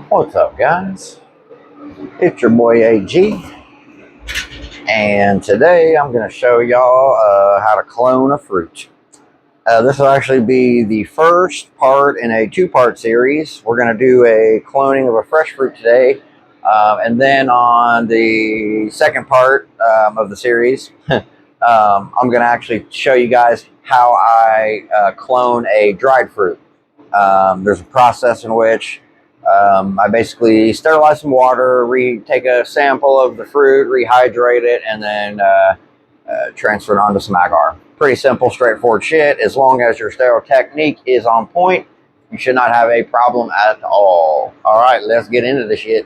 What's up, guys? It's your boy AG, and today I'm going to show y'all how to clone a fruit. This will actually be the first part in a two-part series. We're going to do a cloning of a fresh fruit today, and then on the second part of the series, I'm going to actually show you guys how I clone a dried fruit. There's a process in which I basically sterilize some water, take a sample of the fruit, rehydrate it, and then transfer it onto some agar. Pretty simple, straightforward shit. As long as your sterile technique is on point, you should not have a problem at all. All right, let's get into the shit.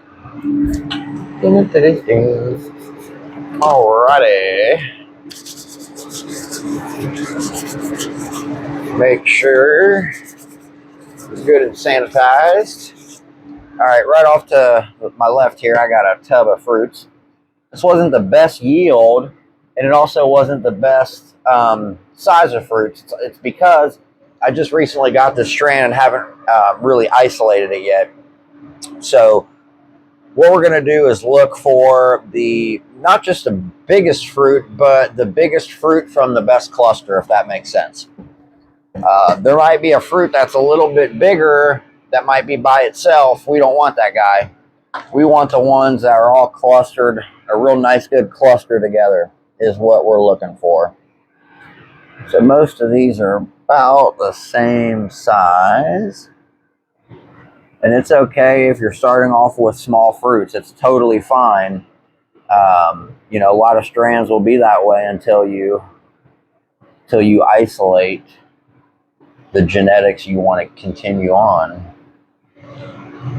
Alrighty. Make sure it's good and sanitized. All right, right off to my left here, I got a tub of fruits. This wasn't the best yield, and it also wasn't the best size of fruits. It's because I just recently got this strain and haven't really isolated it yet. So what we're going to do is look for not just the biggest fruit, but the biggest fruit from the best cluster, if that makes sense. There might be a fruit that's a little bit bigger that might be by itself. We don't want that guy. We want the ones that are all clustered, a real nice, good cluster together is what we're looking for. So most of these are about the same size. And it's okay if you're starting off with small fruits. It's totally fine. You know, a lot of strands will be that way until you isolate the genetics you want to continue on.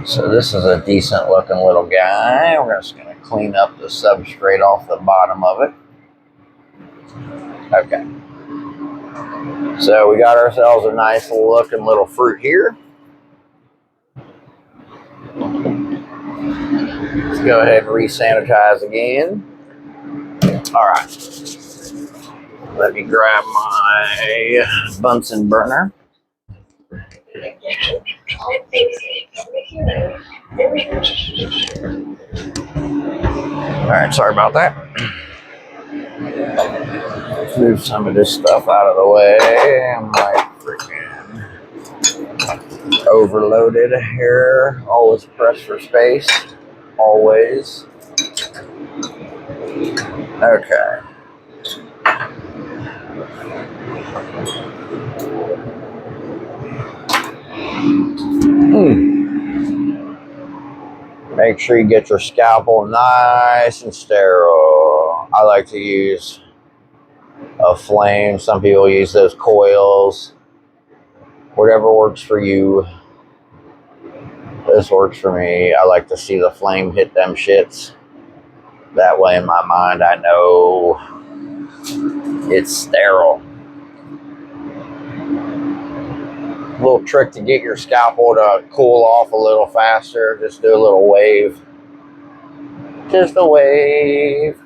So this is a decent looking little guy. We're just going to clean up the substrate off the bottom of it. Okay. So we got ourselves a nice looking little fruit here. Let's go ahead and re-sanitize again. All right. Let me grab my Bunsen burner. All right, sorry about that. Let's move some of this stuff out of the way. I'm like freaking overloaded here. Always press for space. Always. Okay. Make sure you get your scalpel nice and sterile. I like to use a flame. Some people use those coils. Whatever works for you. This works for me. I like to see the flame hit them shits. That way in my mind I know it's sterile. Little trick to get your scalpel to cool off a little faster. Just do a little wave. Just a wave.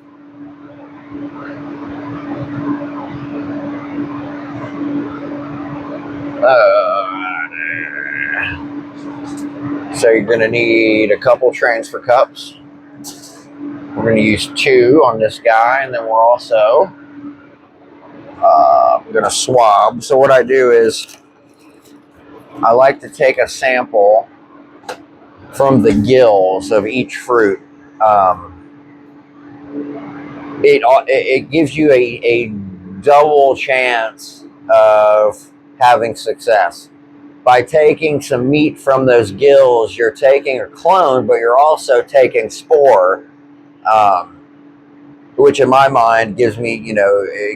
So you're going to need a couple transfer cups. We're going to use 2 on this guy, and then we're also going to swab. So what I do is I like to take a sample from the gills of each fruit. It gives you a double chance of having success. By taking some meat from those gills, you're taking a clone, but you're also taking spore, which in my mind gives me,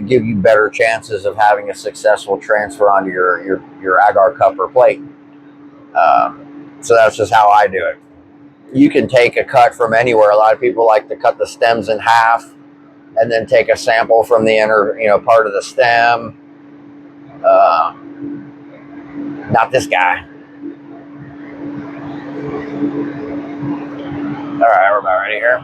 give you better chances of having a successful transfer onto your agar cup or plate. So that's just how I do it. You can take a cut from anywhere. A lot of people like to cut the stems in half and then take a sample from the inner, part of the stem. Not this guy. All right, we're about ready here.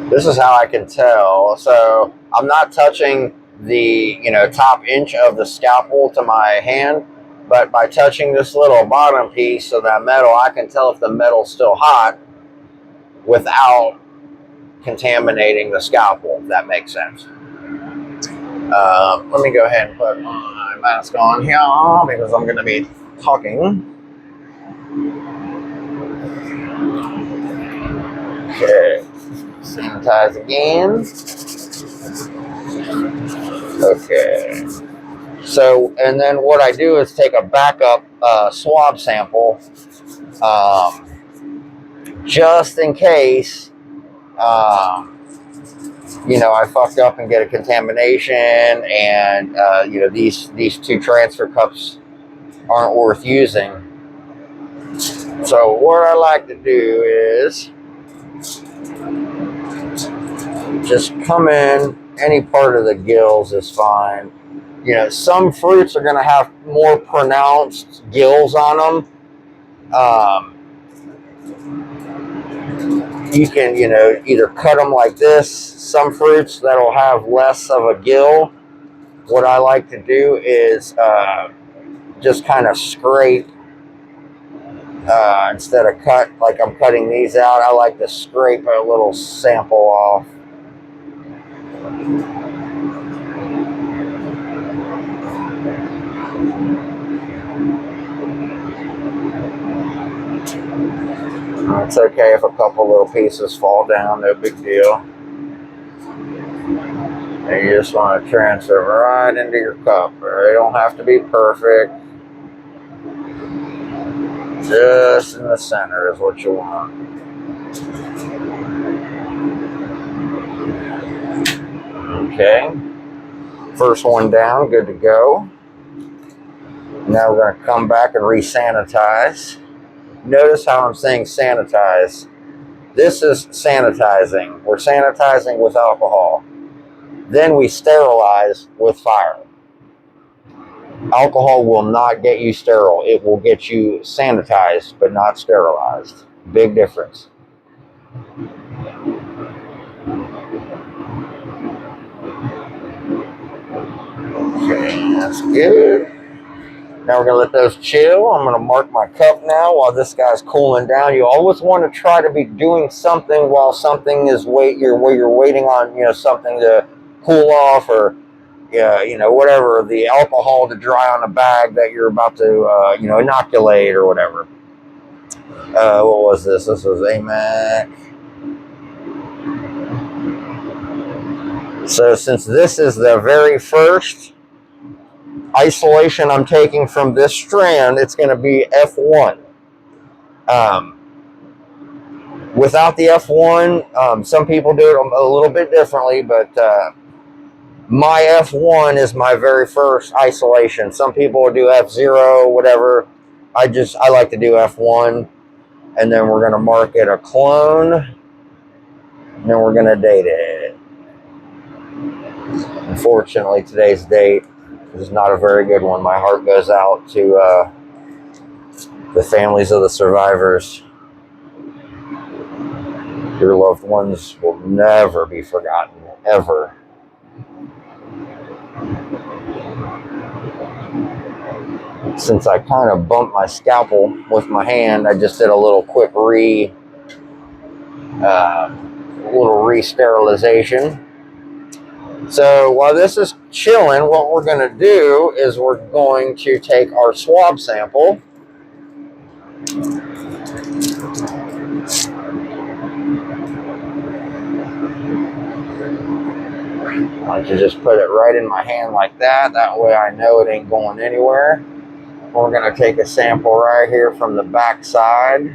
This is how I can tell. So I'm not touching the top inch of the scalpel to my hand. But by touching this little bottom piece of that metal, I can tell if the metal's still hot without contaminating the scalpel, if that makes sense. Let me go ahead and put my mask on here because I'm going to be talking. Okay, sanitize again. Okay. So, and then what I do is take a backup swab sample just in case, you know, I fucked up and get a contamination and, you know, these two transfer cups aren't worth using. So what I like to do is just come in, any part of the gills is fine. You know, some fruits are going to have more pronounced gills on them. You can, you know, either cut them like this. Some fruits that'll have less of a gill. What I like to do is just kind of scrape instead of cut like I'm cutting these out. I like to scrape a little sample off. It's okay if a couple little pieces fall down, no big deal. And you just want to transfer right into your cup. They don't have to be perfect. Just in the center is what you want. Okay. First one down, good to go. Now we're going to come back and re-sanitize. Notice how I'm saying sanitize. This is sanitizing. We're sanitizing with alcohol. Then we sterilize with fire. Alcohol will not get you sterile. It will get you sanitized, but not sterilized. Big difference. Okay, that's good. Now we're going to let those chill. I'm going to mark my cup now while this guy's cooling down. You always want to try to be doing something while something is you're waiting on, you know, something to cool off or, you know, whatever, the alcohol to dry on the bag that you're about to, you know, inoculate or whatever. What was this? This was AMAC. So since this is the very first isolation I'm taking from this strand, it's going to be F1. Without the F1, some people do it a little bit differently, but my F1 is my very first isolation. Some people will do F0, whatever. I like to do F1, and then we're going to mark it a clone, and then we're going to date it. Unfortunately, today's date is not a very good one. My heart goes out to the families of the survivors. Your loved ones will never be forgotten, ever. Since I kind of bumped my scalpel with my hand, I just did a little quick re-sterilization. So while this is chilling, what we're going to do is we're going to take our swab sample. I like to just put it right in my hand like that. That way I know it ain't going anywhere. We're going to take a sample right here from the back side.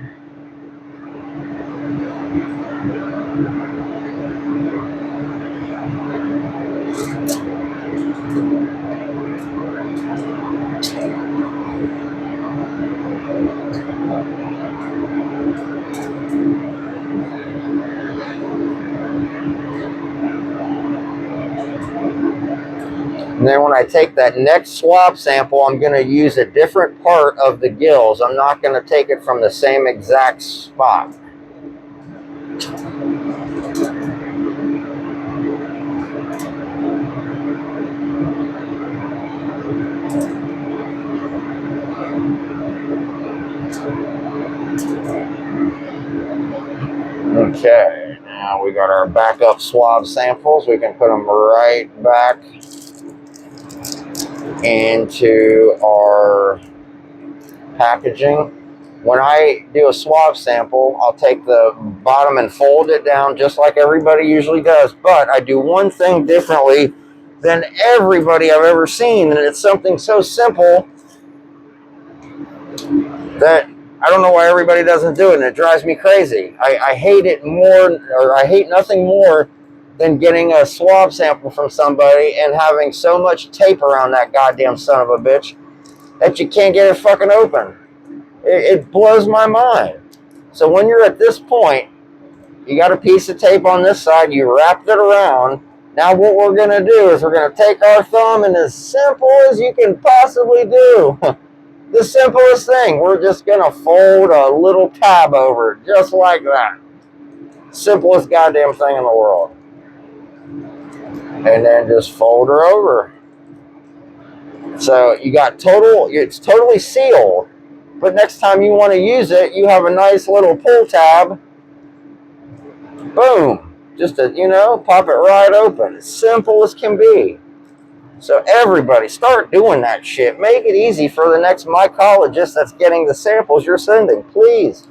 And then when I take that next swab sample, I'm going to use a different part of the gills. I'm not going to take it from the same exact spot. Okay, now we got our backup swab samples. We can put them right back into our packaging. When I do a swab sample, I'll take the bottom and fold it down just like everybody usually does. But I do one thing differently than everybody I've ever seen, and it's something so simple that I don't know why everybody doesn't do it, and it drives me crazy. I hate it more, or I hate nothing more than getting a swab sample from somebody and having so much tape around that goddamn son of a bitch that you can't get it fucking open. It blows my mind. So when you're at this point, you got a piece of tape on this side, you wrapped it around. Now what we're going to do is we're going to take our thumb, and as simple as you can possibly do, the simplest thing, we're just going to fold a little tab over it, just like that. Simplest goddamn thing in the world. And then just fold her over. So you got it's totally sealed. But next time you want to use it, you have a nice little pull tab. Boom. Just to, pop it right open. As simple as can be. So everybody, start doing that shit. Make it easy for the next mycologist that's getting the samples you're sending, please.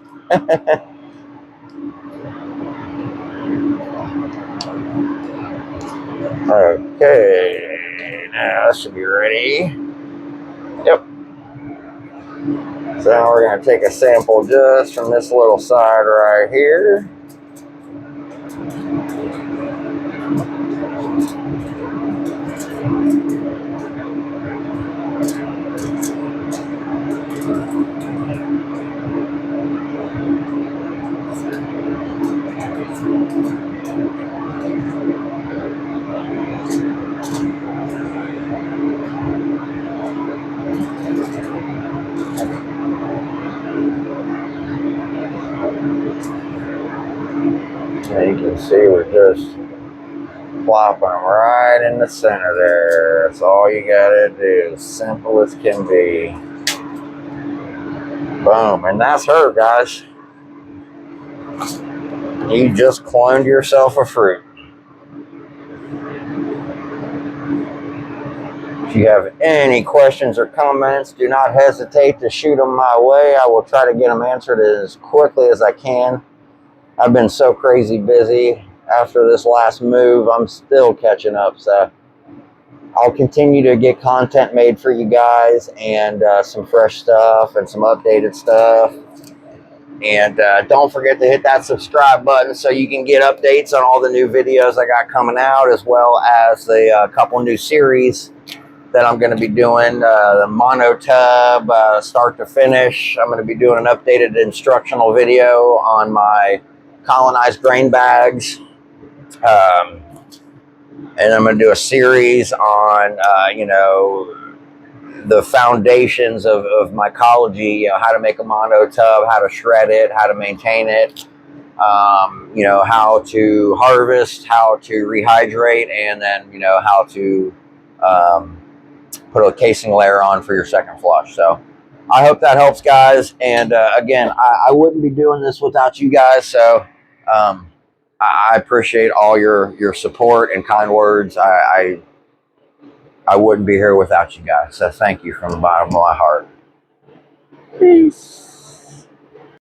Okay, now that should be ready. Yep. So now we're going to take a sample just from this little side right here. Now you can see we're just plopping them right in the center there. That's all you gotta do. Simple as can be. Boom. And that's her, guys. You just cloned yourself a fruit. If you have any questions or comments, do not hesitate to shoot them my way. I will try to get them answered as quickly as I can. I've been so crazy busy after this last move. I'm still catching up, so I'll continue to get content made for you guys, and some fresh stuff and some updated stuff. And don't forget to hit that subscribe button so you can get updates on all the new videos I got coming out, as well as the couple new series that I'm going to be doing. The mono tub, start to finish. I'm going to be doing an updated instructional video on my colonized grain bags. And I'm going to do a series on, the foundations of mycology, how to make a mono tub, how to shred it, how to maintain it, how to harvest, how to rehydrate, and then, how to put a casing layer on for your second flush. So I hope that helps, guys. And again, I wouldn't be doing this without you guys. So I appreciate all your support and kind words. I wouldn't be here without you guys. So thank you from the bottom of my heart. Peace.